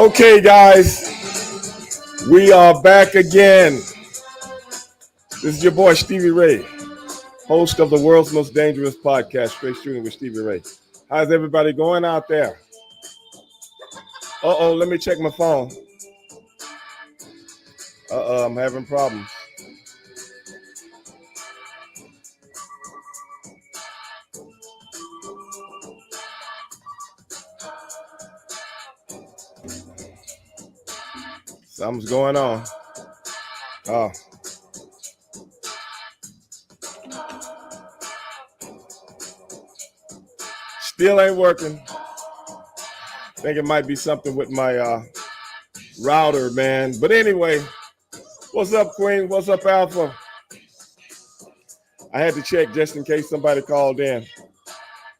Okay, guys, we are back again. This is your boy, Stevie Ray, host of the world's most dangerous podcast, Straight Shooting with Stevie Ray. How's everybody going out there? Let me check my phone. I'm having problems. Something's going on. Still ain't working. Think it might be something with my router, man. But anyway, what's up, Queen? What's up, Alpha? I had to check just in case somebody called in.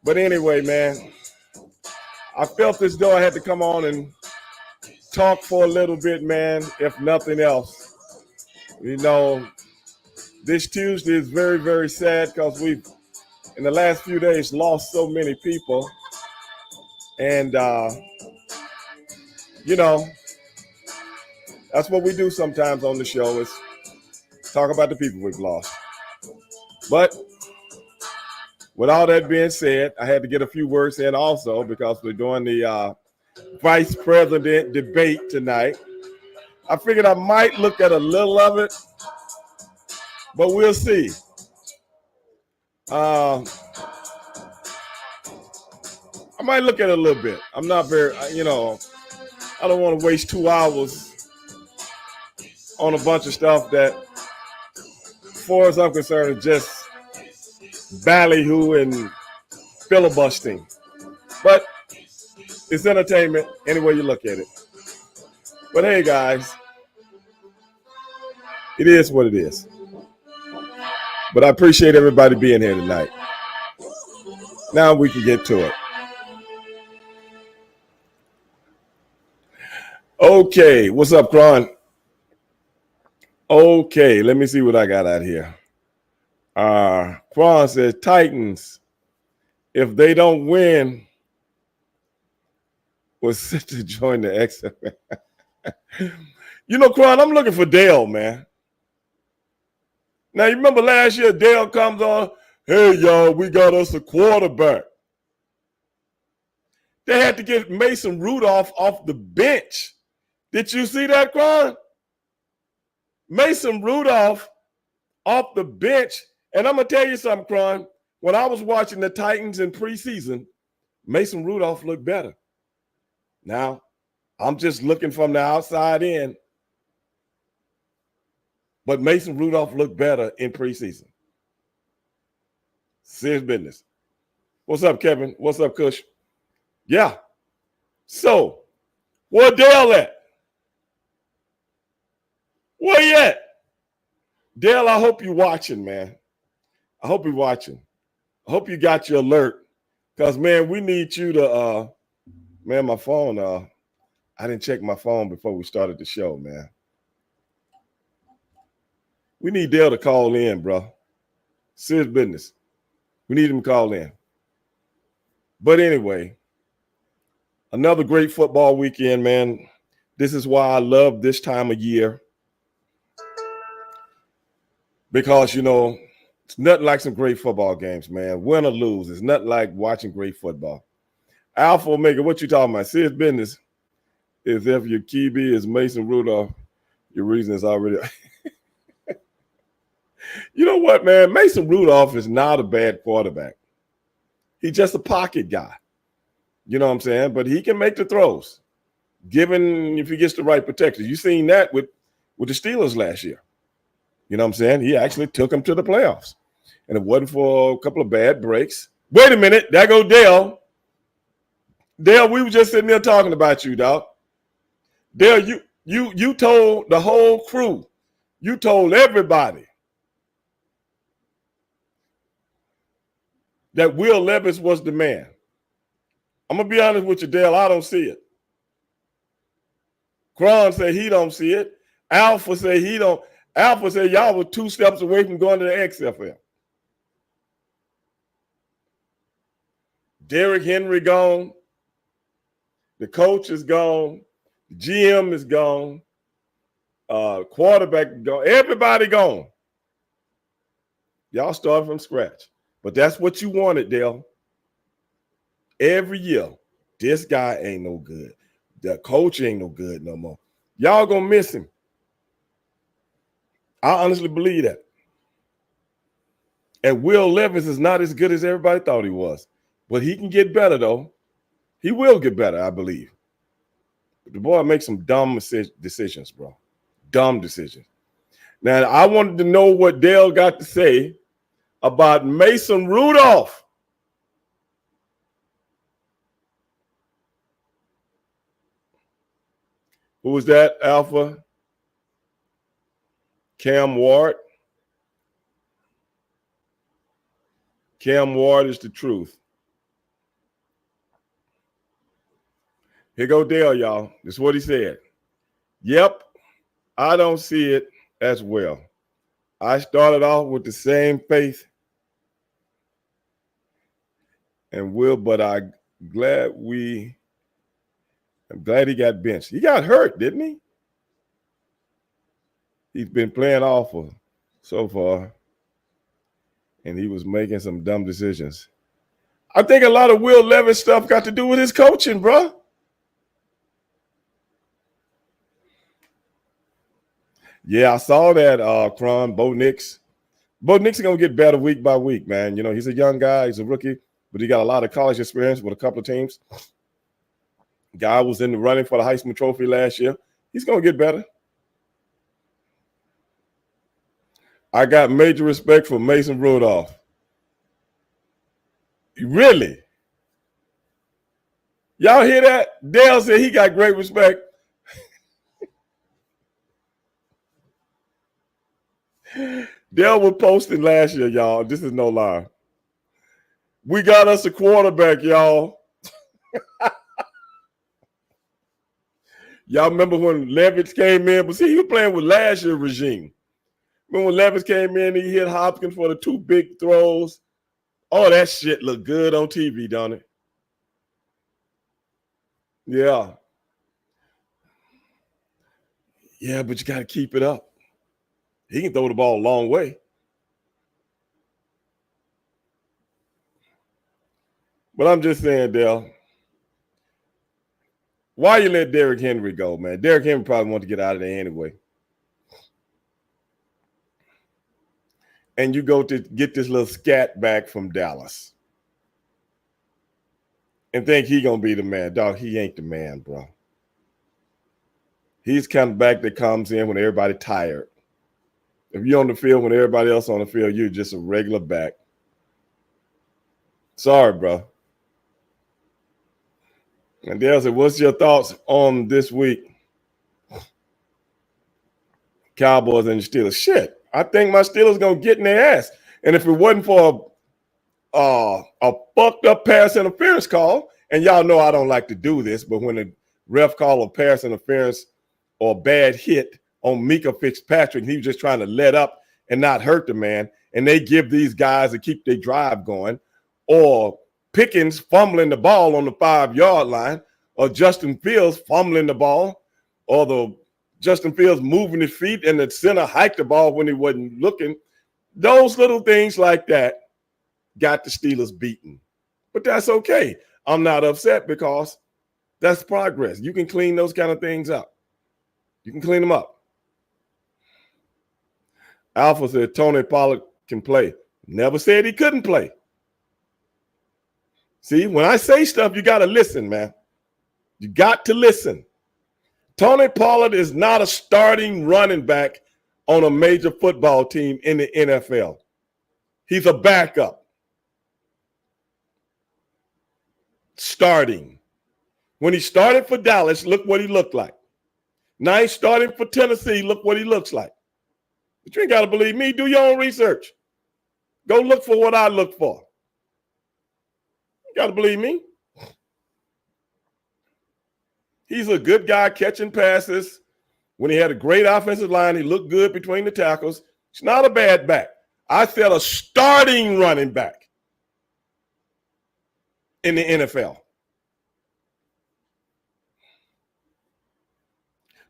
But anyway, man, I felt as though I had to come on and talk for a little bit, man, if nothing else. You know, this Tuesday is very, very sad because we've, in the last few days, lost so many people. And, you know, that's what we do sometimes on the show is talk about the people we've lost. But with all that being said, I had to get a few words in also because we're doing the vice president debate tonight. I figured I might look at a little of it, but we'll see. I might look at it a little bit. I'm not very, I don't want to waste 2 hours on a bunch of stuff that, as far as I'm concerned, is just ballyhoo and filibustering. But it's entertainment any way you look at it. But hey, guys, it is what it is. But I appreciate everybody being here tonight. Now we can get to it. Okay, what's up, Kron? Okay, let me see what I got out here. Kron says, Titans, if they don't win, was set to join the XFL. You know, Kron, I'm looking for Dale, man. Now, you remember last year, Dale comes on, hey, y'all, we got us a quarterback. They had to get Mason Rudolph off the bench. Did you see that, Kron? Mason Rudolph off the bench. And I'm going to tell you something, Kron. When I was watching the Titans in preseason, Mason Rudolph looked better. Now, I'm just looking from the outside in. But Mason Rudolph looked better in preseason. Serious business. What's up, Kevin? What's up, Kush? Yeah. So, where Dale at? Where you at? Dale, I hope you're watching, man. I hope you're watching. I hope you got your alert. Because, man, we need you to, man, my phone, I didn't check my phone before we started the show, man. We need Dale to call in, bro. Serious business. We need him to call in. But anyway, another great football weekend, man. This is why I love this time of year. Because, you know, it's nothing like some great football games, man. Win or lose, it's nothing like watching great football. Alpha Omega, what you talking about? Serious business is if your QB is Mason Rudolph, your reason is already... You know what, man? Mason Rudolph is not a bad quarterback. He's just a pocket guy. You know what I'm saying? But he can make the throws, given if he gets the right protection. You seen that with the Steelers last year. You know what I'm saying? He actually took them to the playoffs. And it wasn't for a couple of bad breaks. Wait a minute. There go Dale. Dale, we were just sitting there talking about you, dog. Dale, you told the whole crew. You told everybody that Will Levis was the man. I'm going to be honest with you, Dale. I don't see it. Kron said he don't see it. Alpha said he don't. Alpha said y'all were 2 steps away from going to the XFL. Derrick Henry gone. The coach is gone. GM is gone. Quarterback gone. Everybody gone. Y'all started from scratch. But that's what you wanted, Dale. Every year, this guy ain't no good. The coach ain't no good no more. Y'all gonna miss him. I honestly believe that. And Will Levis is not as good as everybody thought he was. But he can get better, though. He will get better, I believe. But the boy makes some dumb decisions, bro. Dumb decisions. Now, I wanted to know what Dale got to say about Mason Rudolph. Who was that, Alpha? Cam Ward. Cam Ward is the truth. Here go Dale, y'all. This is what he said. Yep, I don't see it as well. I started off with the same faith and will, but I'm glad he got benched. He got hurt, didn't he? He's been playing awful so far, and he was making some dumb decisions. I think a lot of Will Levis stuff got to do with his coaching, bro. Yeah, I saw that, Cron, Bo Nix. Bo Nix is going to get better week by week, man. You know, he's a young guy. He's a rookie, but he got a lot of college experience with a couple of teams. Guy was in the running for the Heisman Trophy last year. He's going to get better. I got major respect for Mason Rudolph. Really? Y'all hear that? Dale said he got great respect. Dale was posting last year, y'all. This is no lie. We got us a quarterback, y'all. Y'all remember when Levis came in? But see, he was playing with last year's regime. Remember when Levis came in, he hit Hopkins for the 2 big throws? Oh, that shit looked good on TV, don't it? Yeah. Yeah, but you got to keep it up. He can throw the ball a long way. But I'm just saying, Dale, why you let Derrick Henry go, man? Derrick Henry probably wanted to get out of there anyway. And you go to get this little scat back from Dallas and think he going to be the man. Dog, he ain't the man, bro. He's kind of back that comes in when everybody tired. If you're on the field when everybody else on the field, you're just a regular back. Sorry, bro. And Dale said, what's your thoughts on this week? Cowboys and the Steelers. Shit, I think my Steelers going to get in their ass. And if it wasn't for a fucked up pass interference call, and y'all know I don't like to do this, but when the ref called a pass interference or a bad hit on Mika Fitzpatrick, he was just trying to let up and not hurt the man, and they give these guys to keep their drive going, or Pickens fumbling the ball on the 5-yard line, or Justin Fields fumbling the ball, or the Justin Fields moving his feet and the center hiked the ball when he wasn't looking. Those little things like that got the Steelers beaten. But that's okay. I'm not upset because that's progress. You can clean those kind of things up. You can clean them up. Alpha said Tony Pollard can play. Never said he couldn't play. See, when I say stuff, you got to listen, man. You got to listen. Tony Pollard is not a starting running back on a major football team in the NFL. He's a backup. Starting. When he started for Dallas, look what he looked like. Now he's starting for Tennessee, look what he looks like. But you ain't got to believe me. Do your own research. Go look for what I look for. You got to believe me. He's a good guy catching passes. When he had a great offensive line, he looked good between the tackles. He's not a bad back. I said a starting running back in the NFL.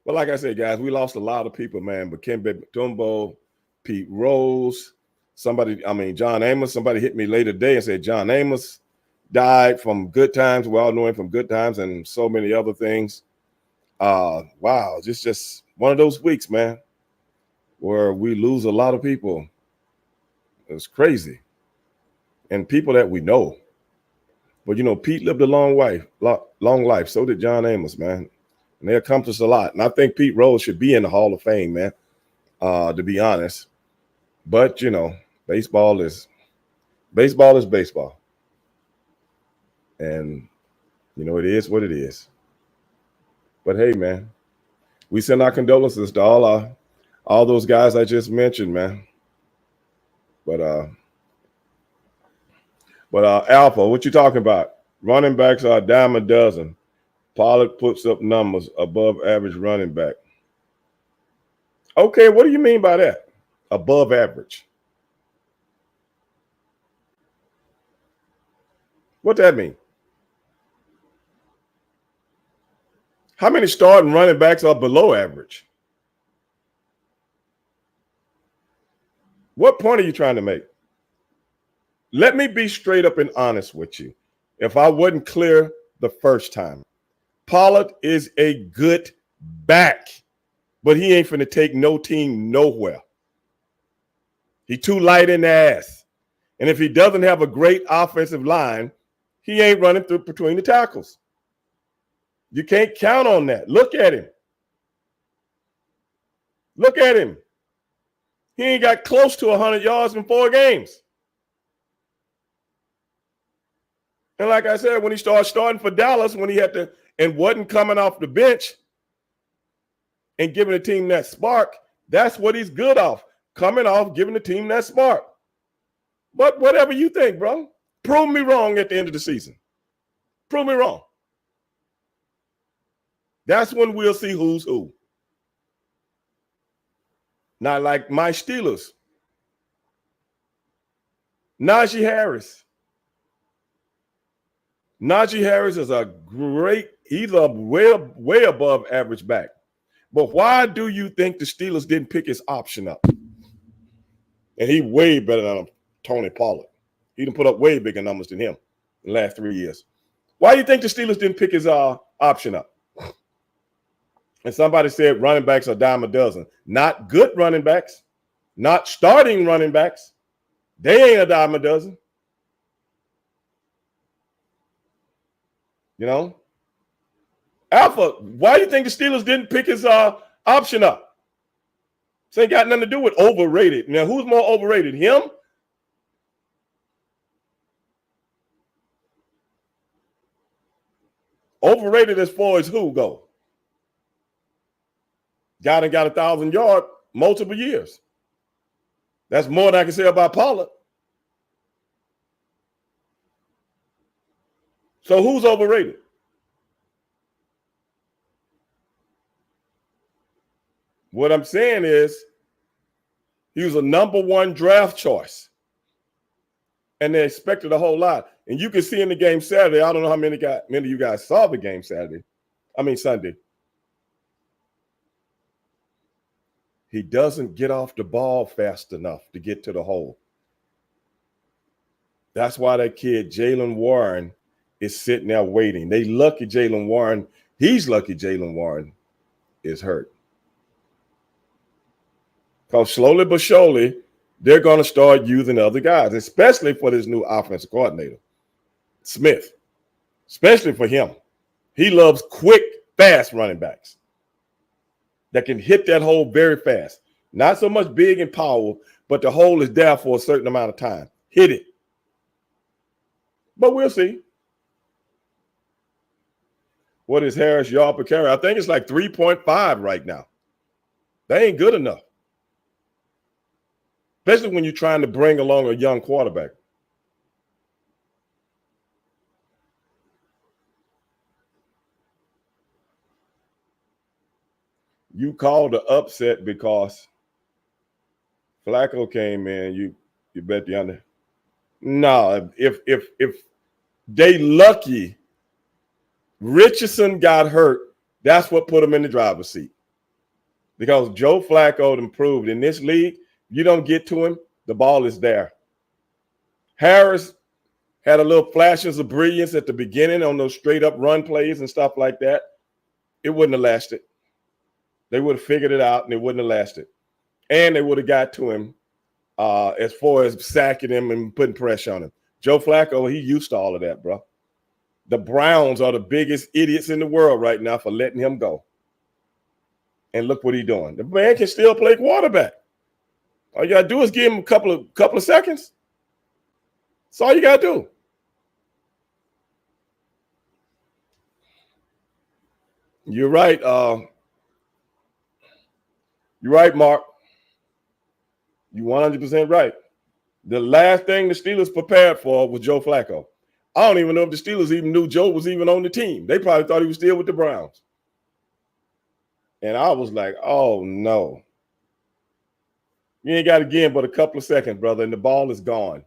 But like I said, guys, we lost a lot of people, man. But Kembe Mutombo, Pete Rose, John Amos. Somebody hit me later today and said John Amos died from Good Times. We all know him from Good Times and so many other things. Wow, just one of those weeks, man, where we lose a lot of people. It's crazy. And people that we know. But Pete lived a long life. So did John Amos, man. And they accomplished a lot. And I think Pete Rose should be in the Hall of Fame, man, to be honest. But, baseball is baseball. And, it is what it is. But, hey, man, we send our condolences to all those guys I just mentioned, man. But Alpha, what you talking about? Running backs are a dime a dozen. Pollard puts up numbers above average running back. Okay, what do you mean by that? Above average. What that mean? How many starting running backs are below average? What point are you trying to make? Let me be straight up and honest with you. If I wasn't clear the first time, Pollard is a good back, but he ain't finna take no team nowhere. He too light in the ass. And if he doesn't have a great offensive line, he ain't running through between the tackles. You can't count on that. Look at him. Look at him. He ain't got close to 100 yards in 4 games. And like I said, when he started starting for Dallas, when he had to and wasn't coming off the bench and giving the team that spark, that's what he's good off. Coming off, giving the team that spark. But whatever you think, bro, prove me wrong at the end of the season. Prove me wrong. That's when we'll see who's who. Not like my Steelers. Najee Harris. Najee Harris is a great, he's a way above average back. But why do you think the Steelers didn't pick his option up? And he way better than Tony Pollard. He done put up way bigger numbers than him in the last 3 years. Why do you think the Steelers didn't pick his option up? And somebody said running backs are dime a dozen. Not good running backs. Not starting running backs. They ain't a dime a dozen. Alpha, why do you think the Steelers didn't pick his option up? This ain't got nothing to do with overrated. Now, who's more overrated, him? Overrated as far as who go? Guy that got 1,000 yards multiple years. That's more than I can say about Pollard. So who's overrated? What I'm saying is he was a number 1 draft choice. And they expected a whole lot. And you can see in the game Saturday, I don't know how many of you guys saw the game Sunday. He doesn't get off the ball fast enough to get to the hole. That's why that kid, Jaylen Warren, is sitting there waiting. They lucky Jaylen Warren. He's lucky Jaylen Warren is hurt. Because slowly but surely, they're going to start using other guys, especially for this new offensive coordinator, Smith, especially for him. He loves quick, fast running backs that can hit that hole very fast. Not so much big and powerful, but the hole is there for a certain amount of time. Hit it. But we'll see. What is Harris yard per carry? I think it's like 3.5 right now. That ain't good enough. Especially when you're trying to bring along a young quarterback. You called the upset because Flacco came in. You bet the under. No, if they lucky Richardson got hurt, that's what put him in the driver's seat. because Joe Flacco improved. In this league, you don't get to him, the ball is there. Harris had a little flashes of brilliance at the beginning on those straight up run plays and stuff like that. It wouldn't have lasted. They would have figured it out and it wouldn't have lasted. And they would have got to him as far as sacking him and putting pressure on him. Joe Flacco, he used to all of that, bro. The Browns are the biggest idiots in the world right now for letting him go. And look what he's doing. The man can still play quarterback. All you got to do is give him a couple of seconds. That's all you got to do. You're right. You're right, Mark. You're 100% right. The last thing the Steelers prepared for was Joe Flacco. I don't even know if the Steelers even knew Joe was even on the team. They probably thought he was still with the Browns. And I was like, oh, no. You ain't got to give him but a couple of seconds, brother, and the ball is gone.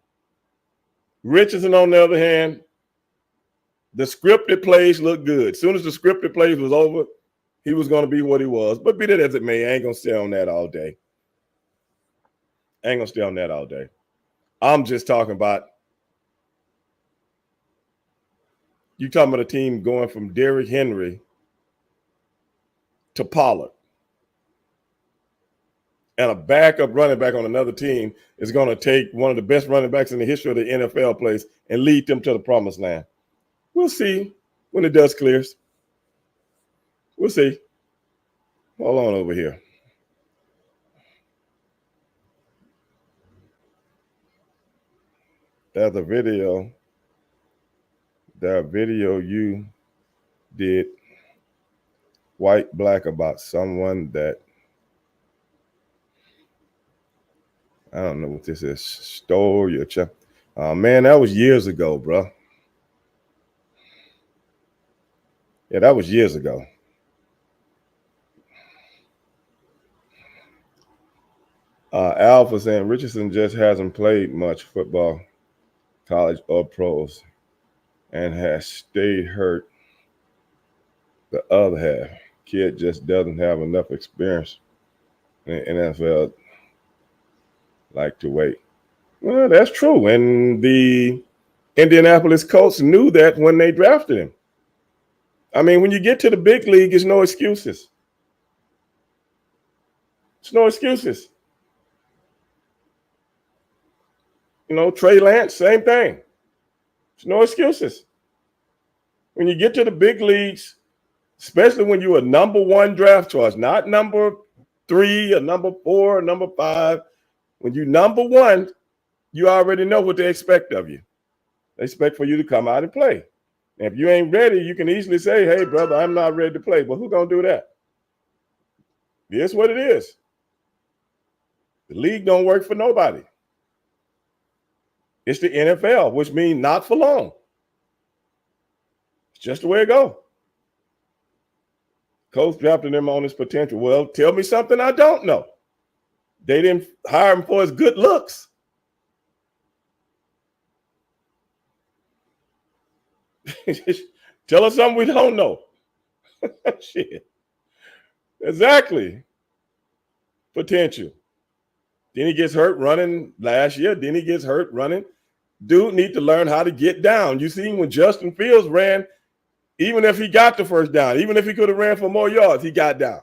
Richardson, on the other hand, the scripted plays looked good. As soon as the scripted plays was over, he was going to be what he was. But be that as it may, I ain't going to stay on that all day. I'm just talking about you talking about a team going from Derrick Henry to Pollard. And a backup running back on another team is going to take one of the best running backs in the history of the NFL place and lead them to the promised land. We'll see when the dust clears. We'll see. Hold on over here. There's a video. That video you did white black about someone that I don't know what this is. Stole your child. Man, that was years ago, bro. Yeah, that was years ago. Alpha saying Richardson just hasn't played much football, college or pros, and has stayed hurt. The other half, kid just doesn't have enough experience in the NFL. Like to wait. Well, that's true. And the Indianapolis Colts knew that when they drafted him. I mean, when you get to the big league, there's no excuses. There's no excuses. You know, Trey Lance, same thing. There's no excuses. When you get to the big leagues, especially when you're a number one draft choice, not number 3 or number 4 or number 5, when you're number one, you already know what they expect of you. They expect for you to come out and play. And if you ain't ready, you can easily say, hey, brother, I'm not ready to play. But who's going to do that? It's what it is. The league don't work for nobody. It's the NFL, which means not for long. It's just the way it goes. Coach drafted him on his potential. Well, tell me something I don't know. They didn't hire him for his good looks. Tell us something we don't know. Shit. Exactly. Potential. Then he gets hurt running last year. Then he gets hurt running. Dude need to learn how to get down. You see, when Justin Fields ran, even if he got the first down, even if he could have ran for more yards, he got down.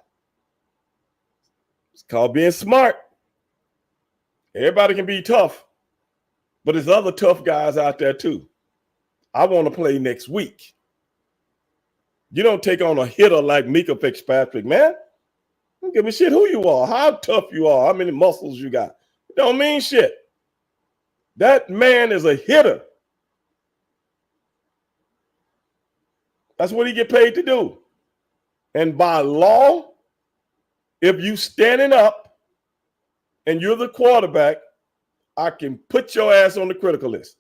It's called being smart. Everybody can be tough, but there's other tough guys out there too. I want to play next week. You don't take on a hitter like Mika Fitzpatrick, man. Don't give a shit who you are, how tough you are, how many muscles you got. It don't mean shit. That man is a hitter. That's what he get paid to do. And by law, if you standing up and you're the quarterback, I can put your ass on the critical list.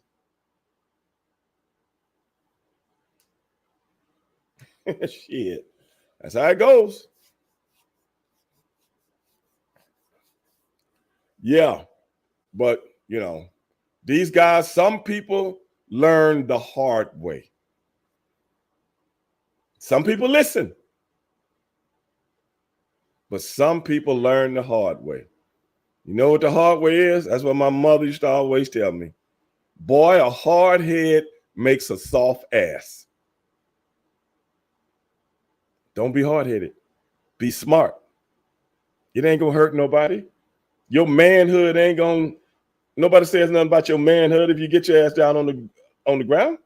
Shit. That's how it goes. Yeah. But, you know, these guys, some people learn the hard way. Some people listen. But some people learn the hard way. You know what the hard way is? That's what my mother used to always tell me. Boy, a hard head makes a soft ass. Don't be hard-headed. Be smart. It ain't gonna hurt nobody. Your manhood ain't gonna. Nobody says nothing about your manhood if you get your ass down on the ground.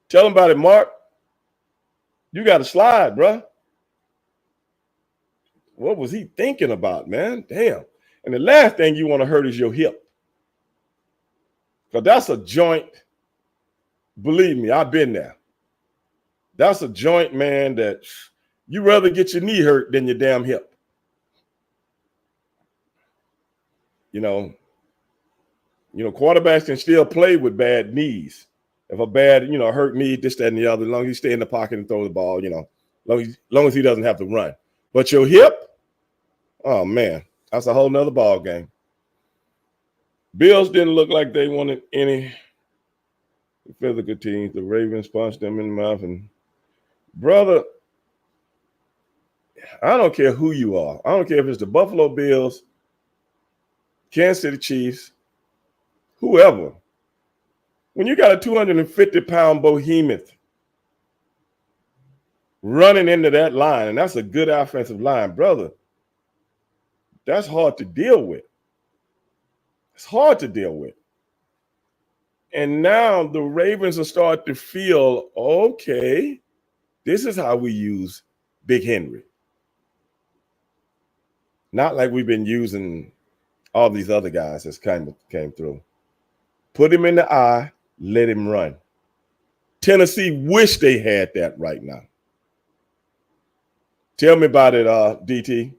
Tell them about it, Mark. You got to slide, bro. What was he thinking about, man? Damn. And the last thing you want to hurt is your hip. Because that's a joint. Believe me, I've been there. That's a joint, man, that you rather get your knee hurt than your damn hip. You know, quarterbacks can still play with bad knees. If a bad, hurt knee, this, that, and the other, as long as he stay in the pocket and throw the ball, long as he doesn't have to run. But your hip, oh, man, that's a whole nother ball game. Bills didn't look like they wanted any physical teams. The Ravens punched them in the mouth. And, brother, I don't care who you are. I don't care if it's the Buffalo Bills, Kansas City Chiefs, whoever. When you got a 250-pound behemoth running into that line, and that's a good offensive line, brother, that's hard to deal with. It's hard to deal with. And now the Ravens are starting to feel, okay, this is how we use Big Henry. Not like we've been using all these other guys that's came through. Put him in the eye, let him run. Tennessee wish they had that right now. Tell me about it, DT.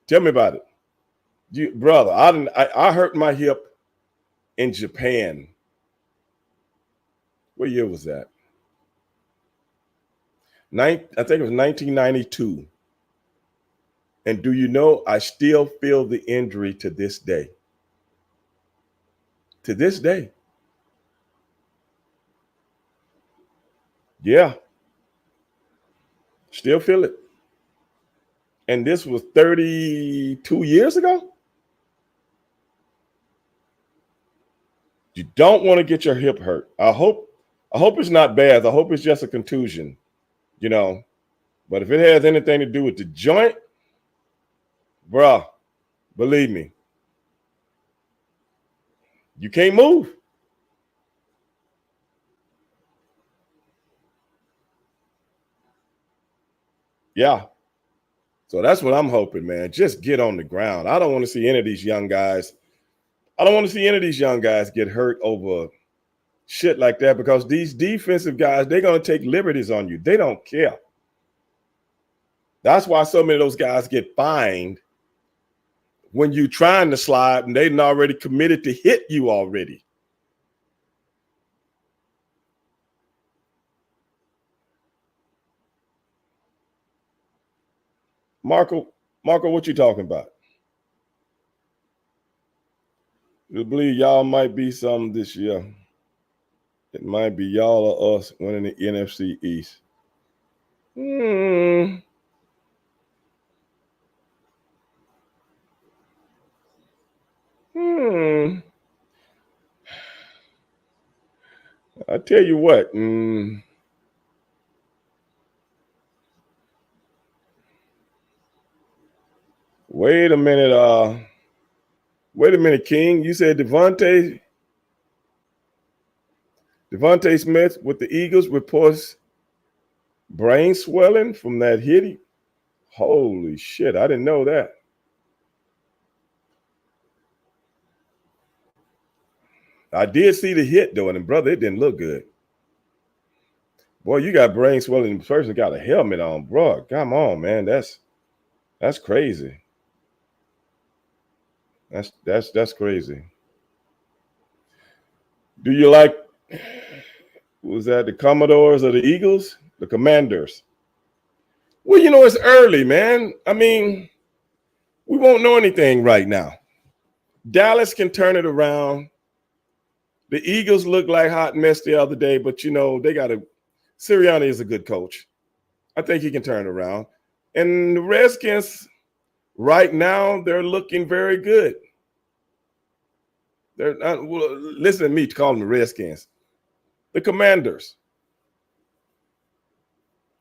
Tell me about it. Brother, I hurt my hip in Japan. What year was that? I think it was 1992. And do you know, I still feel the injury to this day. To this day. Yeah. Still feel it. And this was 32 years ago? You don't want to get your hip hurt. I hope it's not bad. I hope it's just a contusion, But if it has anything to do with the joint, bruh, believe me, you can't move. Yeah. So that's what I'm hoping, man. Just get on the ground. I don't want to see any of these young guys. I don't want to see any of these young guys get hurt over shit like that, because these defensive guys, they're going to take liberties on you. They don't care. That's why so many of those guys get fined when you're trying to slide and they've already committed to hit you already. Marco, what you talking about? I believe y'all might be something this year. It might be y'all or us winning the NFC East. I tell you what. Wait a minute. Wait a minute, King. You said Devontae Smith with the Eagles reports brain swelling from that hit. Holy shit, I didn't know that. I did see the hit, though, and brother, it didn't look good. Boy, you got brain swelling. The person got a helmet on, bro. Come on, man. That's crazy. That's crazy. Do you like, was that the Commodores or the Eagles? The Commanders. Well, it's early, man. I mean, we won't know anything right now. Dallas can turn it around. The Eagles look like hot mess the other day, but they got Sirianni is a good coach. I think he can turn it around. And the Redskins, right now, they're looking very good. They're not, well, listen to me call them the Redskins. The Commanders.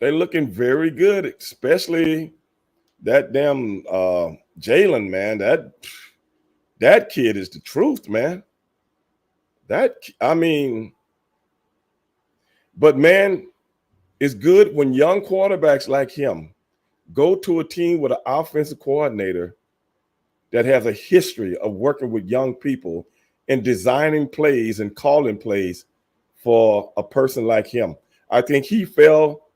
They're looking very good, especially that damn Jalen, man. That kid is the truth, man. But man, it's good when young quarterbacks like him go to a team with an offensive coordinator that has a history of working with young people and designing plays and calling plays for a person like him. I think he fell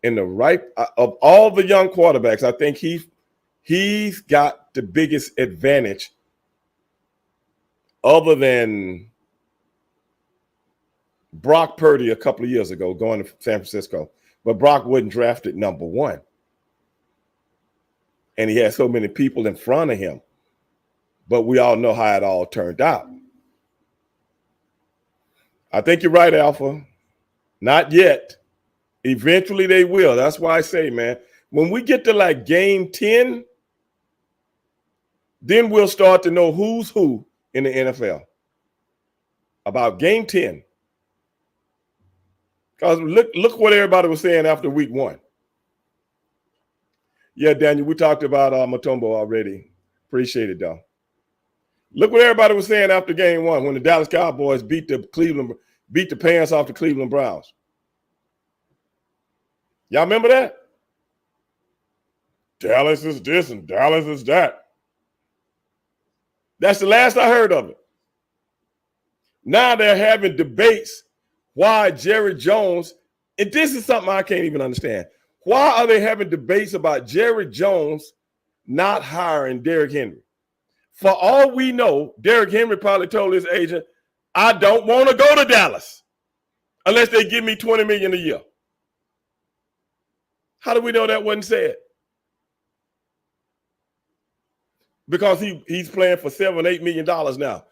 in the right of all the young quarterbacks. I think he's got the biggest advantage other than Brock Purdy a couple of years ago going to San Francisco. But Brock wasn't drafted number one. And he had so many people in front of him. But we all know how it all turned out. I think you're right, Alpha. Not yet. Eventually they will. That's why I say, man, when we get to like game 10, then we'll start to know who's who in the NFL. About game 10. Because look what everybody was saying after week 1. Yeah, Daniel, we talked about Mutombo already. Appreciate it, though. Look what everybody was saying after game 1 when the Dallas Cowboys beat the pants off the Cleveland Browns. Y'all remember that? Dallas is this and Dallas is that. That's the last I heard of it. Now they're having debates why Jerry Jones, and this is something I can't even understand. Why are they having debates about Jerry Jones not hiring Derrick Henry? For all we know, Derrick Henry probably told his agent, I don't want to go to Dallas unless they give me $20 million a year. How do we know that wasn't said? Because he's playing for $7, $8 million now.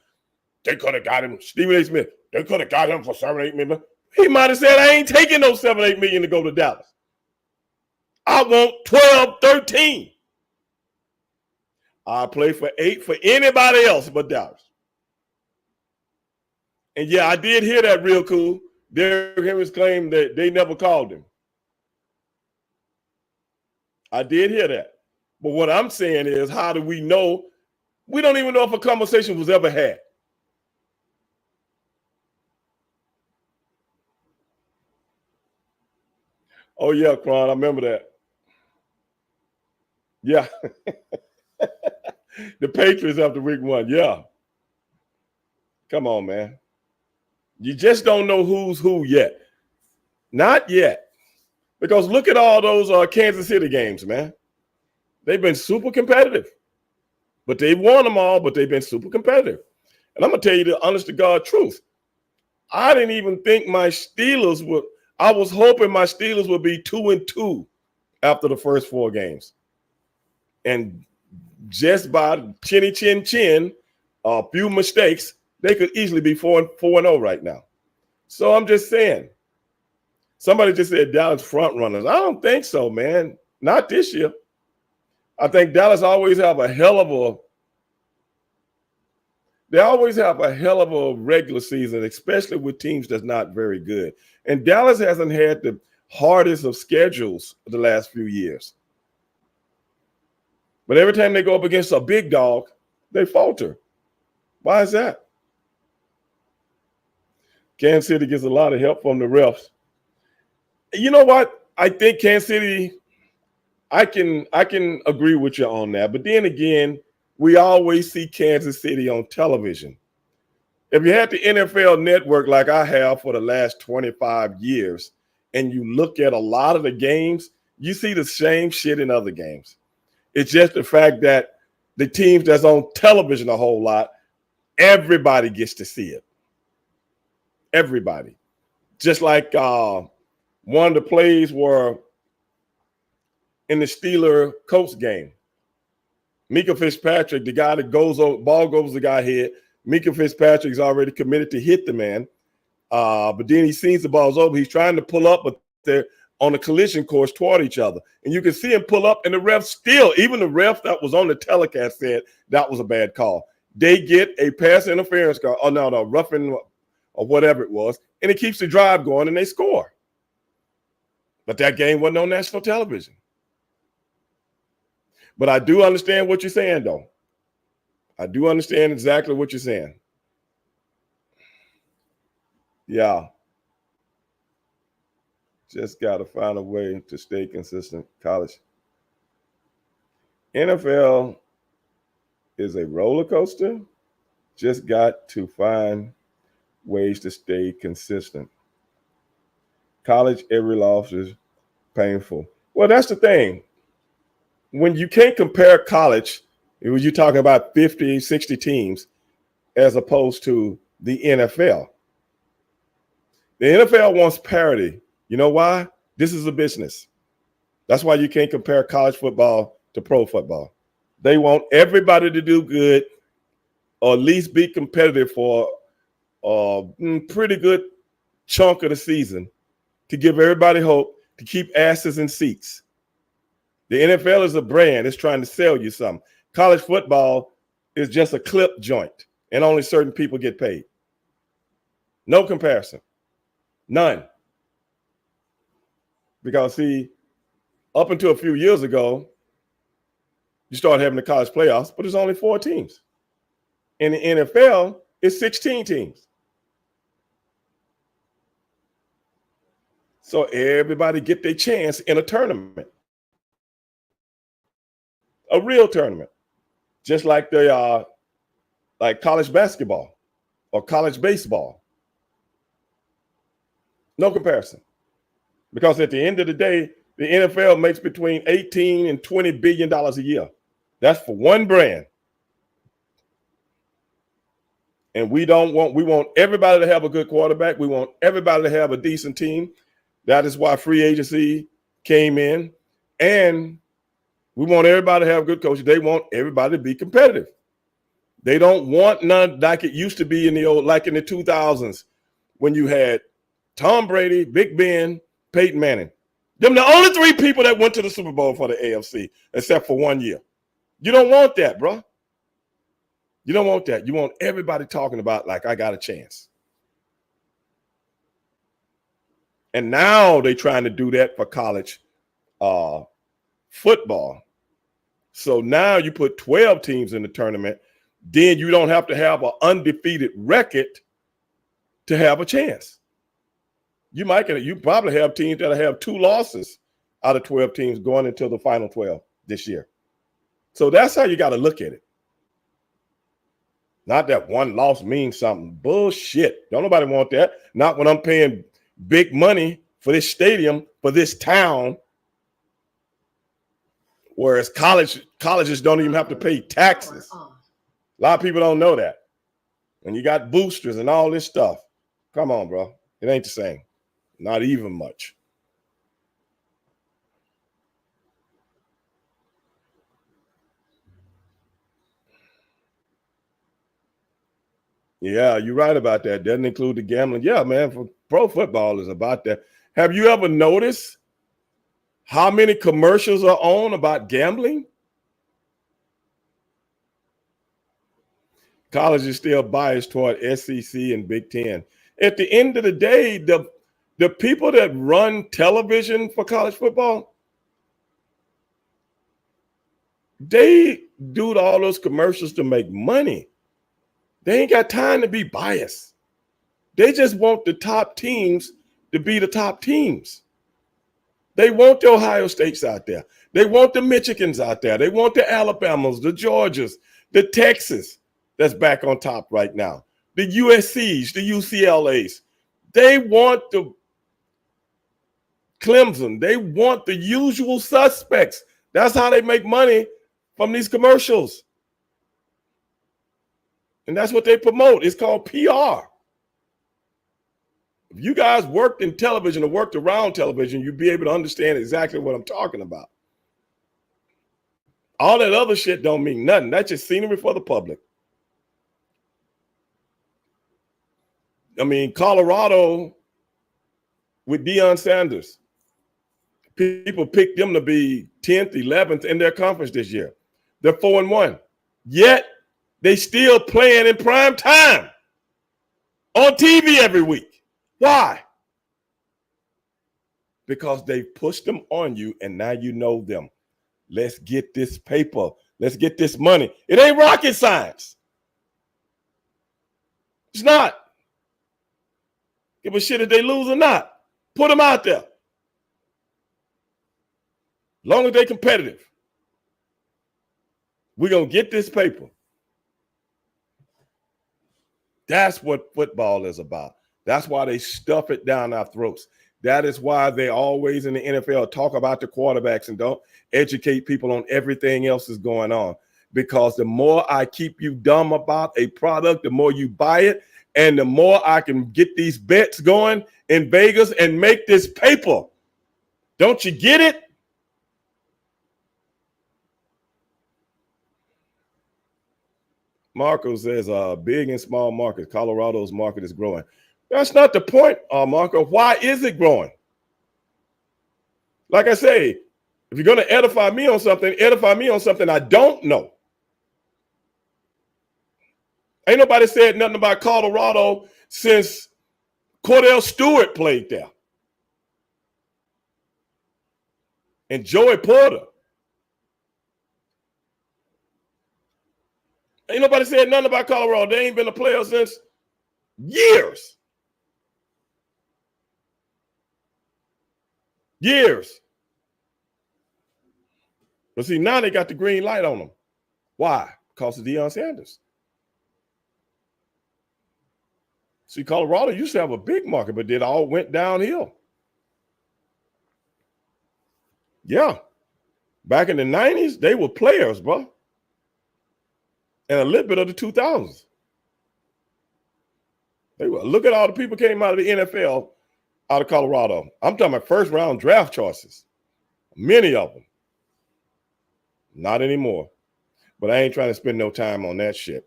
They could have got him, Stephen A. Smith. They could have got him for $7, $8 million. He might have said, I ain't taking no $7, $8 million to go to Dallas. I want 12, 13. I'll play for 8 for anybody else but Dallas. And yeah, I did hear that real cool. Derrick Henry's claim that they never called him. I did hear that. But what I'm saying is, how do we know? We don't even know if a conversation was ever had. Oh, yeah, Kron, I remember that. Yeah. The Patriots after week 1. Yeah. Come on, man. You just don't know who's who yet. Not yet. Because look at all those Kansas City games, man. They've been super competitive. But they've won them all, but they've been super competitive. And I'm going to tell you the honest to God truth. I didn't even think my Steelers would – I was hoping my Steelers would be 2-2 after the first 4 games. And just by chin, a few mistakes, they could easily be 4-0 right now. So I'm just saying. Somebody just said Dallas front runners. I don't think so, man. Not this year. I think Dallas always have a hell of a regular season, especially with teams that's not very good. And Dallas hasn't had the hardest of schedules the last few years. But every time they go up against a big dog, they falter. Why is that? Kansas City gets a lot of help from the refs. You know what? I think Kansas City, I can agree with you on that. But then again, we always see Kansas City on television. If you had the NFL network like I have for the last 25 years, and you look at a lot of the games, you see the same shit in other games. It's just the fact that the teams that's on television a whole lot, everybody gets to see it. Everybody. Just like one of the plays were in the Steeler-Colts game. Micah Fitzpatrick, the guy that ball goes the guy head. Micah Fitzpatrick's already committed to hit the man. But then he sees the ball's over. He's trying to pull up, but they're on a collision course toward each other. And you can see him pull up, and the ref still, even the ref that was on the telecast said that was a bad call. They get a pass interference call, roughing or whatever it was, and it keeps the drive going, and they score. But that game wasn't on national television. But I do understand what you're saying, though. I do understand exactly what you're saying. Yeah. Just got to find a way to stay consistent. College. NFL is a roller coaster. Just got to find ways to stay consistent. College, every loss is painful. Well, that's the thing. When you can't compare college, when you're talking about 50, 60 teams, as opposed to the NFL. The NFL wants parity. You know why? This is a business. That's why you can't compare college football to pro football. They want everybody to do good or at least be competitive for a pretty good chunk of the season to give everybody hope to keep asses in seats. The NFL is a brand. It's trying to sell you something. College football is just a clip joint, and only certain people get paid. No comparison. None. Because, see, up until a few years ago, you started having the college playoffs, but it's only 4 teams. In the NFL, it's 16 teams. So everybody get their chance in a tournament. A real tournament. Just like they are like college basketball or college baseball. No comparison. Because at the end of the day, the NFL makes between $18 and $20 billion a year. That's for one brand. And we want everybody to have a good quarterback. We want everybody to have a decent team. That is why free agency came in. And we want everybody to have good coaches. They want everybody to be competitive. They don't want none like it used to be in the 2000s when you had Tom Brady, Big Ben, Peyton Manning. Them the only 3 people that went to the Super Bowl for the AFC, except for 1 year. You don't want that, bro. You don't want that. You want everybody talking about like, I got a chance. And now they're trying to do that for college football. So now you put 12 teams in the tournament, then you don't have to have an undefeated record to have a chance. You probably have teams that have 2 losses out of 12 teams going into the final 12 this year. So that's how you got to look at it. Not that one loss means something. Bullshit. Don't nobody want that. Not when I'm paying big money for this stadium, for this town. Whereas colleges don't even have to pay taxes. A lot of people don't know that. And you got boosters and all this stuff. Come on, bro. It ain't the same. Not even much. Yeah, you're right about that. Doesn't include the gambling. Yeah, man, for pro football is about that. Have you ever noticed how many commercials are on about gambling? College is still biased toward SEC and Big Ten. At the end of the day, the people that run television for college football, they do all those commercials to make money. They ain't got time to be biased. They just want the top teams to be the top teams. They want the Ohio States out there. They want the Michigans out there. They want the Alabamas, the Georgias, the Texas that's back on top right now, the USCs, the UCLAs. They want the Clemson. They want the usual suspects. That's how they make money from these commercials. And that's what they promote. It's called PR. If you guys worked in television or worked around television, you'd be able to understand exactly what I'm talking about. All that other shit don't mean nothing. That's just scenery for the public. I mean, Colorado with Deion Sanders. People picked them to be 10th, 11th in their conference this year. They're 4-1. Yet they still playing in prime time on TV every week. Why? Because they pushed them on you, and now you know them. Let's get this paper. Let's get this money. It ain't rocket science. It's not. Give a shit if they lose or not. Put them out there. Long as they're competitive, we're going to get this paper. That's what football is about. That's why they stuff it down our throats. That is why they always in the NFL talk about the quarterbacks and don't educate people on everything else that's going on. Because the more I keep you dumb about a product, the more you buy it, and the more I can get these bets going in Vegas and make this paper. Don't you get it? Marco says, big and small markets. Colorado's market is growing. That's not the point, Marco. Why is it growing? Like I say, if you're going to edify me on something I don't know. Ain't nobody said nothing about Colorado since Cordell Stewart played there. And Joey Porter. Ain't nobody said nothing about Colorado. They ain't been a player since years. Years. But see, now they got the green light on them. Why? Because of Deion Sanders. See, Colorado used to have a big market, but it all went downhill. Yeah. Back in the 90s, they were players, bro. And a little bit of the 2000s. They were. Look at all the people came out of the NFL out of Colorado. I'm talking about first round draft choices. Many of them. Not anymore. But I ain't trying to spend no time on that shit.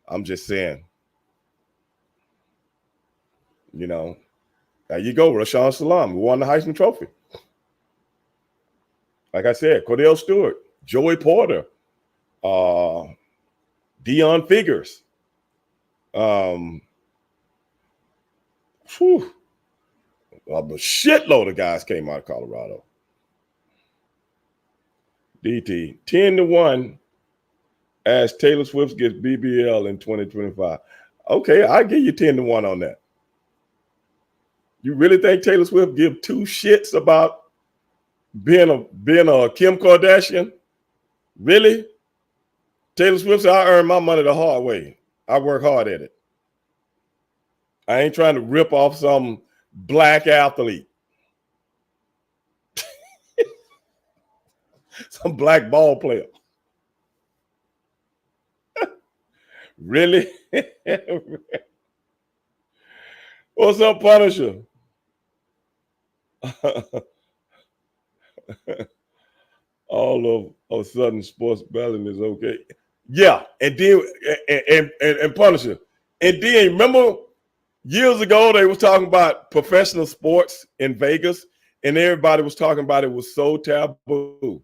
I'm just saying. You know, there you go, Rashawn Salam, who won the Heisman Trophy. Like I said, Cordell Stewart, Joey Porter, Deion Figures. A shitload of guys came out of Colorado. DT, 10-1 as Taylor Swift gets BBL in 2025. Okay, I'll give you 10-1 on that. You really think Taylor Swift give two shits about being a Kim Kardashian? Really? Taylor Swift said, I earn my money the hard way. I work hard at it. I ain't trying to rip off some black athlete. Some black ball player. Really? What's up, Punisher? All of a sudden sports betting is okay. Yeah, and then and Punisher. And then remember years ago they was talking about professional sports in Vegas, and everybody was talking about it was so taboo.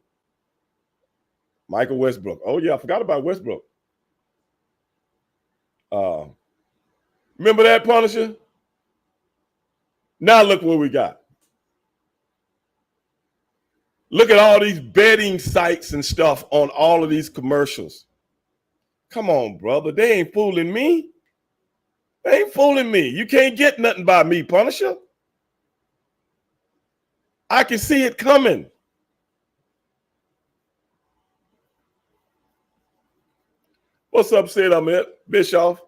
Michael Westbrook. Oh yeah, I forgot about Westbrook. Remember that, Punisher? Now look what we got. Look at all these betting sites and stuff on all of these commercials. Come on, brother. They ain't fooling me. They ain't fooling me. You can't get nothing by me, Punisher. I can see it coming. What's up, Sid Ahmed? Bischoff.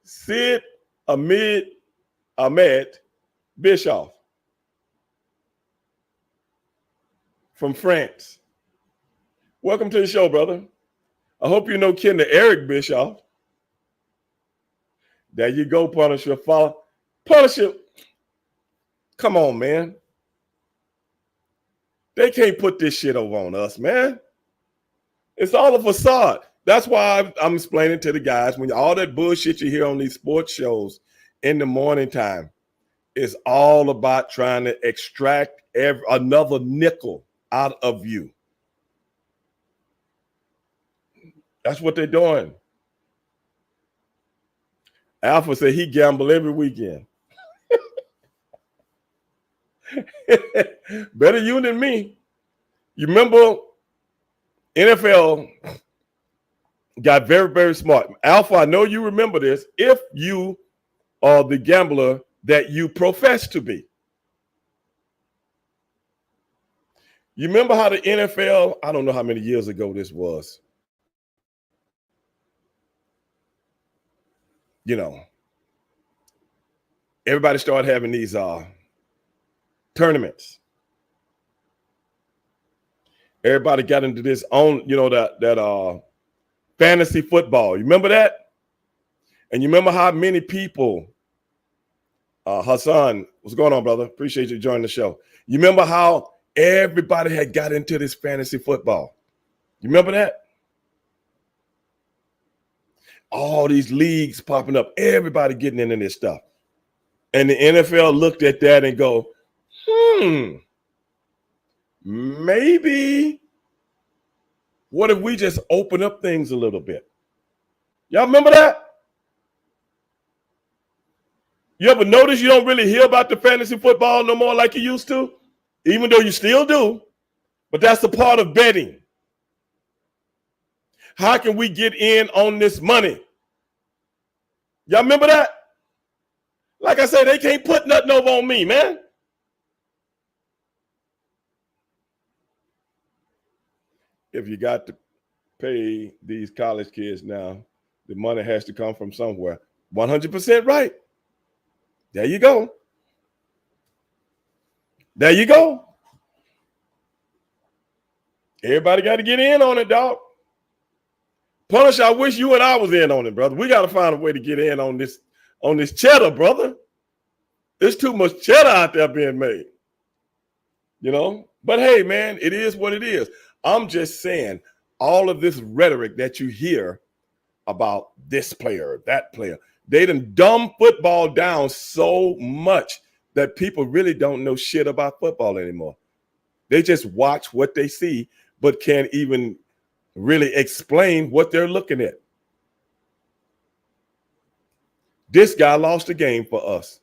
Sid Ahmed Bischoff. From France. Welcome to the show, brother. I hope you know kin to Eric Bischoff. There you go, Punisher. Follow. Punisher. Come on, man. They can't put this shit over on us, man. It's all a facade. That's why I'm explaining to the guys when all that bullshit you hear on these sports shows in the morning time, is all about trying to extract another nickel out of you. That's what they're doing. Alpha said he gamble every weekend. Better you than me. You remember NFL got very, very smart. Alpha, I know you remember this. If you are the gambler that you profess to be. You remember how the NFL, I don't know how many years ago this was. You know, everybody started having these tournaments. Everybody got into this own, you know, that fantasy football. You remember that? And you remember how many people, Hassan, what's going on, brother? Appreciate you joining the show. You remember how everybody had got into this fantasy football? You remember that? All these leagues popping up, everybody getting into this stuff. And the NFL looked at that and go, maybe what if we just open up things a little bit? Y'all remember that? You ever notice you don't really hear about the fantasy football no more like you used to? Even though you still do. But that's a part of betting. How can we get in on this money? Y'all remember that? Like I said, they can't put nothing over on me, man. If you got to pay these college kids now, the money has to come from somewhere. 100% right. There you go. There you go. Everybody got to get in on it, dog. Punish, I wish you and I was in on it, brother. We got to find a way to get in on this cheddar, brother. There's too much cheddar out there being made. You know? But hey, man, it is what it is. I'm just saying, all of this rhetoric that you hear about this player, that player, they done dumb football down so much that people really don't know shit about football anymore. They just watch what they see, but can't even really explain what they're looking at. This guy lost the game for us.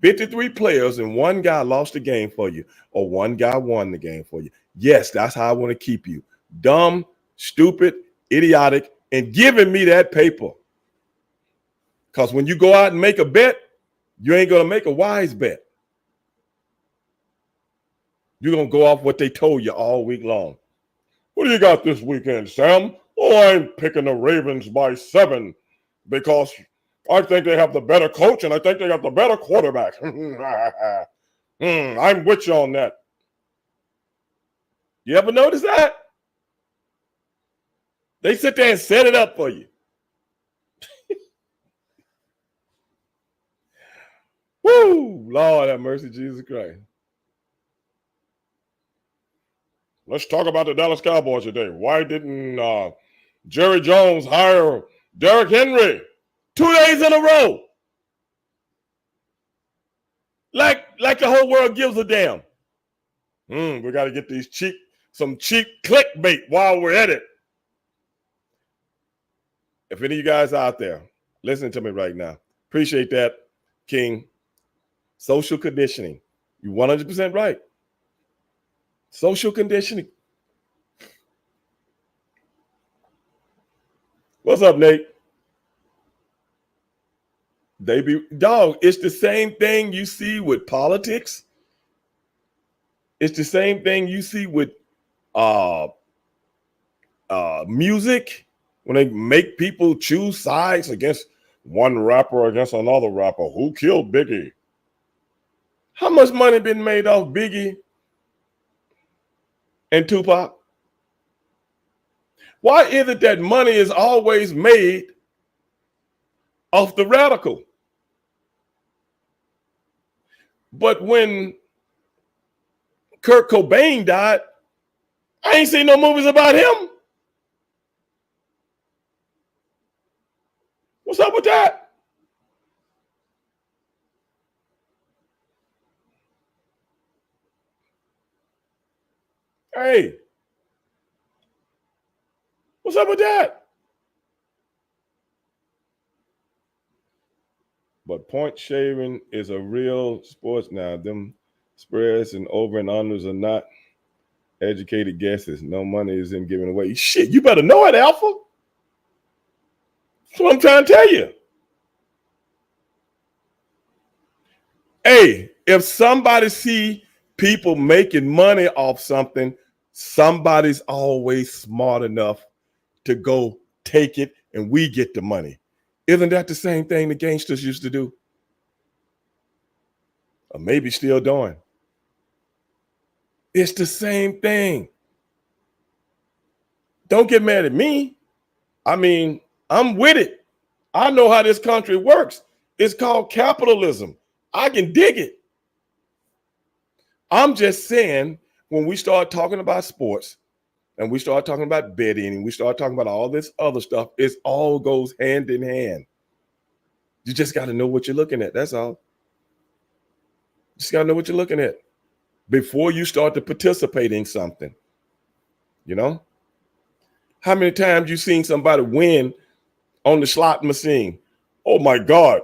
53 players and one guy lost the game for you, or one guy won the game for you. Yes, that's how I want to keep you. Dumb, stupid, idiotic, and giving me that paper. Because when you go out and make a bet, you ain't going to make a wise bet. You're going to go off what they told you all week long. What do you got this weekend, Sam? Oh, I'm picking the Ravens by 7 because I think they have the better coach and I think they have the better quarterback. I'm with you on that. You ever notice that? They sit there and set it up for you. Woo! Lord have mercy, Jesus Christ. Let's talk about the Dallas Cowboys today. Why didn't Jerry Jones hire Derrick Henry 2 days in a row? Like the whole world gives a damn. We got to get these some cheap clickbait while we're at it. If any of you guys out there, listen to me right now. Appreciate that, King. Social conditioning. You're 100% right. Social conditioning. What's up, Nate? Dog, it's the same thing you see with politics. It's the same thing you see with music, when they make people choose sides against one rapper against another rapper. Who killed Biggie? How much money been made off Biggie and Tupac? Why is it that money is always made off the radical? But when Kurt Cobain died, I ain't seen no movies about him. What's up with that? Hey, what's up with that? But point shaving is a real sports now. Them spreads and over and unders are not educated guesses. No money is in giving away. Shit, you better know it, Alpha. That's what I'm trying to tell you. Hey, if somebody see people making money off something, somebody's always smart enough to go take it and we get the money. Isn't that the same thing the gangsters used to do? Or maybe still doing. It's the same thing. Don't get mad at me. I mean, I'm with it. I know how this country works. It's called capitalism. I can dig it. I'm just saying, when we start talking about sports and we start talking about betting and we start talking about all this other stuff, it all goes hand in hand. You just got to know what you're looking at. That's all. Just got to know what you're looking at before you start to participate in something. You know? How many times you seen somebody win on the slot machine? Oh my God.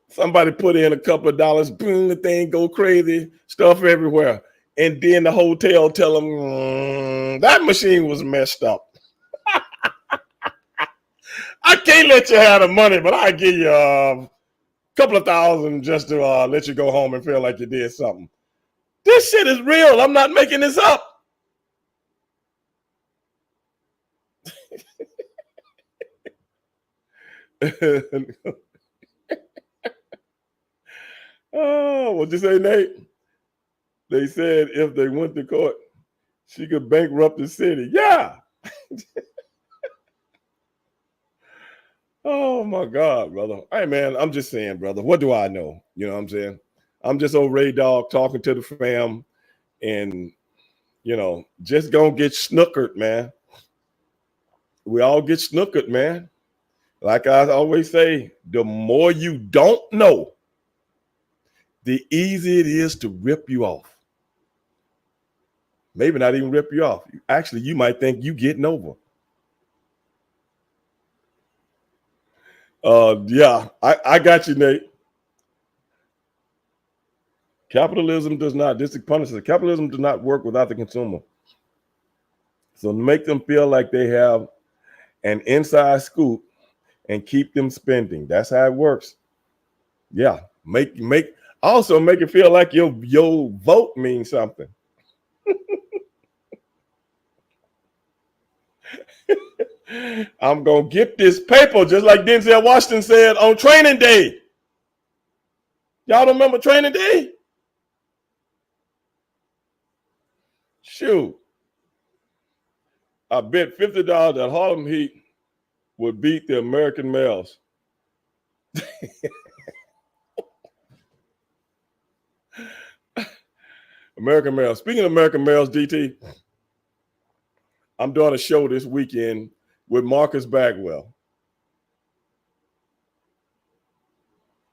Somebody put in a couple of dollars, boom, the thing go crazy, stuff everywhere. And then the hotel tell them, that machine was messed up. I can't let you have the money, but I'll give you a couple of thousand just to let you go home and feel like you did something. This shit is real. I'm not making this up. Oh, what'd you say, Nate? They said if they went to court, she could bankrupt the city. Yeah. Oh my God, brother. Hey man, I'm just saying, brother. What do I know? You know what I'm saying? I'm just old Ray Dog talking to the fam, and just gonna get snookered, man. We all get snookered, man. Like I always say, the more you don't know, the easier it is to rip you off. Maybe not even rip you off. Actually, you might think you getting over. Yeah, I got you, Nate. Capitalism does not, this is punishment. Capitalism does not work without the consumer. So make them feel like they have an inside scoop and keep them spending. That's how it works. Yeah, also make it feel like your vote means something. I'm gonna get this paper, just like Denzel Washington said on Training Day. Y'all don't remember Training Day? Shoot. I bet $50 that Harlem Heat would beat the American Males. American Males. Speaking of American Males, DT, I'm doing a show this weekend with Marcus Bagwell.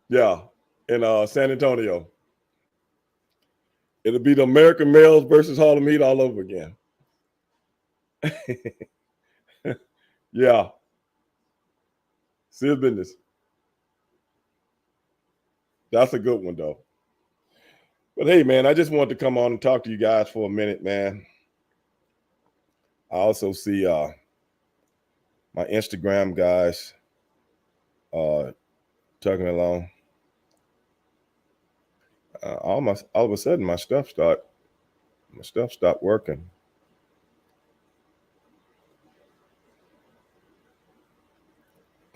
Yeah, in San Antonio. It'll be the American Males versus Harlem Heat all over again. Yeah. See business. That's a good one, though. But hey, man, I just wanted to come on and talk to you guys for a minute, man. I also see my Instagram guys tugging along. All of a sudden, my stuff stopped working.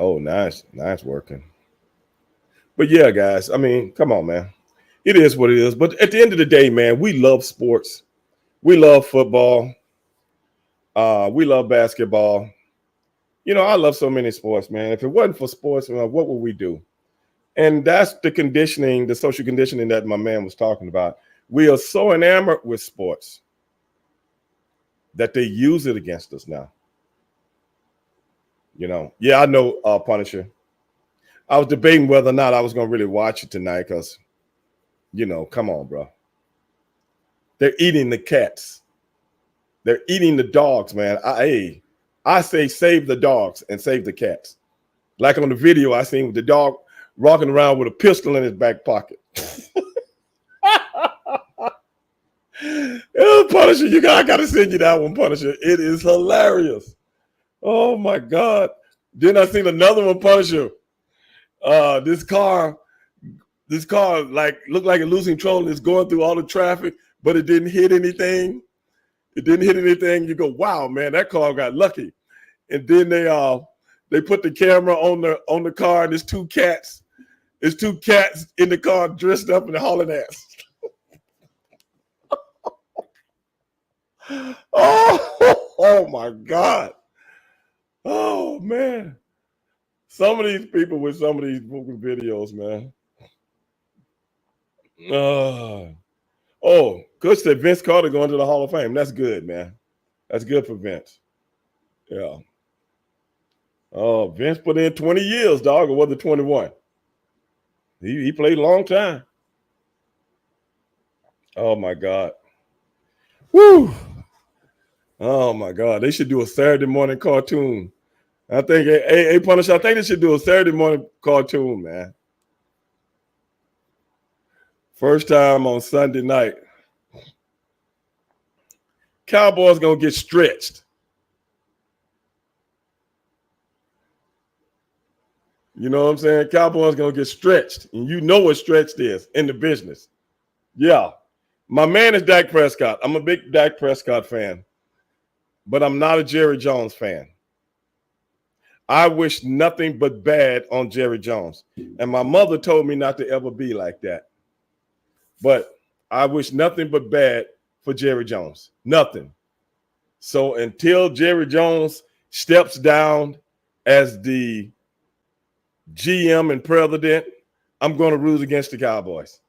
Oh, nice working. But yeah, guys, I mean, come on, man. It is what it is. But at the end of the day, man, we love sports. We love football. We love basketball. I love so many sports, man. If it wasn't for sports, what would we do? And that's the conditioning, the social conditioning that my man was talking about. We are so enamored with sports that they use it against us now. Yeah, I know, Punisher. I was debating whether or not I was going to really watch it tonight because, come on, bro. They're eating the cats. They're eating the dogs, man. I say save the dogs and save the cats. Like on the video I seen with the dog walking around with a pistol in his back pocket. Punisher, I gotta send you that one, Punisher. It is hilarious. Oh my God. Then I seen another one, Punisher. This car like looked like it losing control and it's going through all the traffic, but it didn't hit anything. It didn't hit anything. You go, wow, man, that car got lucky. And then they put the camera on the car, and there's two cats. There's two cats in the car dressed up and hauling ass. Oh my God. Oh man. Some of these people with some of these videos, man. Coach said Vince Carter going to the Hall of Fame. That's good, man. That's good for Vince. Yeah. Oh, Vince put in 20 years, dog, or was it 21? He played a long time. Oh my God. Woo. Oh my God. They should do a Saturday morning cartoon. I think, hey, Punisher, I think they should do a Saturday morning cartoon, man. First time on Sunday night. Cowboys gonna get stretched. You know what I'm saying? Cowboys gonna get stretched. And you know what stretched is in the business. Yeah. My man is Dak Prescott. I'm a big Dak Prescott fan. But I'm not a Jerry Jones fan. I wish nothing but bad on Jerry Jones. And my mother told me not to ever be like that. But I wish nothing but bad for Jerry Jones. Nothing. So until Jerry Jones steps down as the GM and president, I'm going to root against the Cowboys.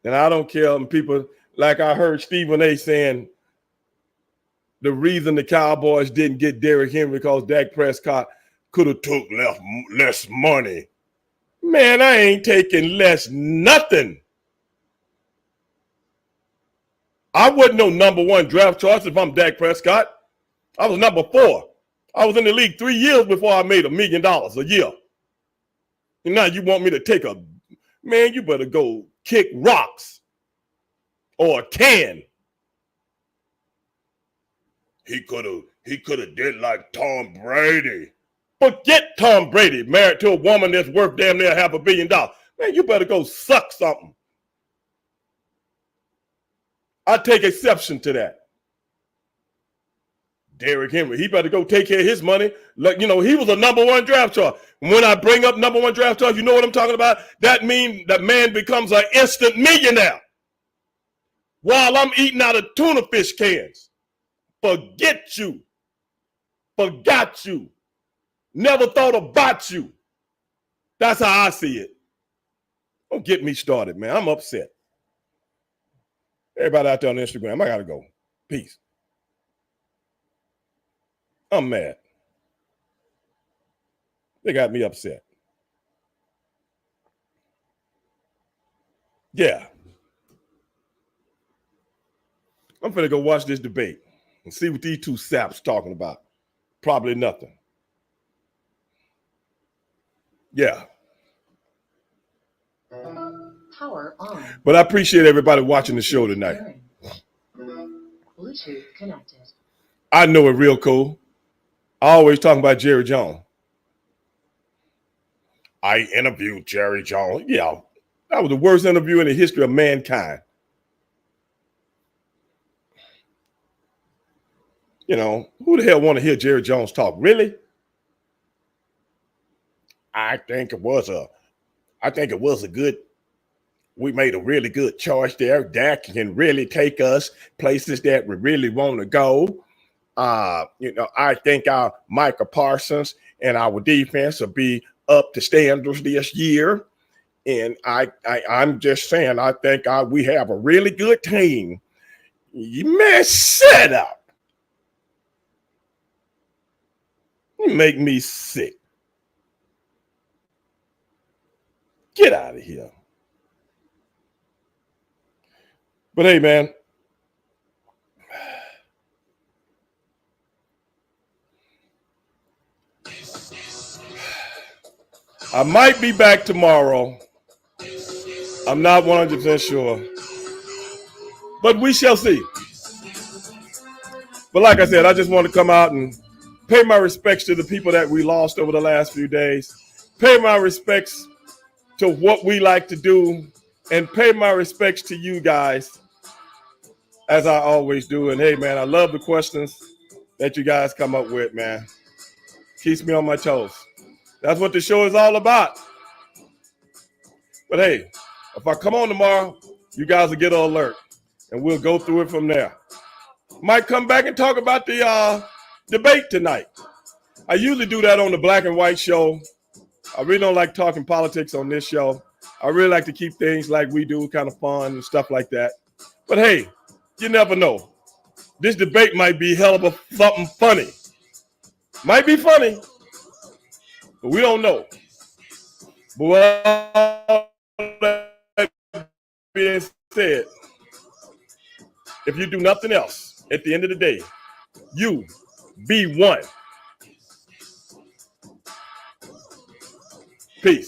And I don't care. And people, like I heard Stephen A. saying, the reason the Cowboys didn't get Derrick Henry because Dak Prescott could have took less money. Man, I ain't taking less nothing. I wasn't no number one draft choice if I'm Dak Prescott. I was number 4. I was in the league 3 years before I made $1 million a year. And now you want me to take man, you better go kick rocks or a can. He could have did like Tom Brady. Forget Tom Brady, married to a woman that's worth damn near $500 million. Man, you better go suck something. I take exception to that. Derrick Henry, he better go take care of his money. Like, he was a number 1 draft choice. When I bring up number 1 draft choice, you know what I'm talking about? That means that man becomes an instant millionaire while I'm eating out of tuna fish cans. Forget you. Forgot you. Never thought about you. That's how I see it. Don't get me started, man. I'm upset. Everybody out there on Instagram, I got to go. Peace. I'm mad. They got me upset. Yeah. I'm finna go watch this debate and see what these two saps talking about. Probably nothing. Yeah. Power on. But I appreciate everybody watching the show tonight. Bluetooth connected. I know it real cool. I always talking about Jerry Jones. I interviewed Jerry Jones. Yeah, that was the worst interview in the history of mankind. Who the hell want to hear Jerry Jones talk? Really? I think it was a good. We made a really good choice there. Dak can really take us places that we really want to go. I think our Micah Parsons and our defense will be up to standards this year. And I'm just saying, I think we have a really good team. Man, shut up. You make me sick. Get out of here. But hey, man, I might be back tomorrow. I'm not 100% sure. But we shall see. But like I said, I just want to come out and pay my respects to the people that we lost over the last few days. Pay my respects to what we like to do. And pay my respects to you guys, as I always do. And hey, man, I love the questions that you guys come up with, man. Keeps me on my toes. That's what the show is all about. But hey, if I come on tomorrow, you guys will get an alert, and we'll go through it from there. Might come back and talk about the debate tonight. I usually do that on the Black and White show. I really don't like talking politics on this show. I really like to keep things like we do, kind of fun and stuff like that. But hey, you never know. This debate might be hell of a something funny. Might be funny, but we don't know. But with all that being said, if you do nothing else, at the end of the day, you be one. Peace.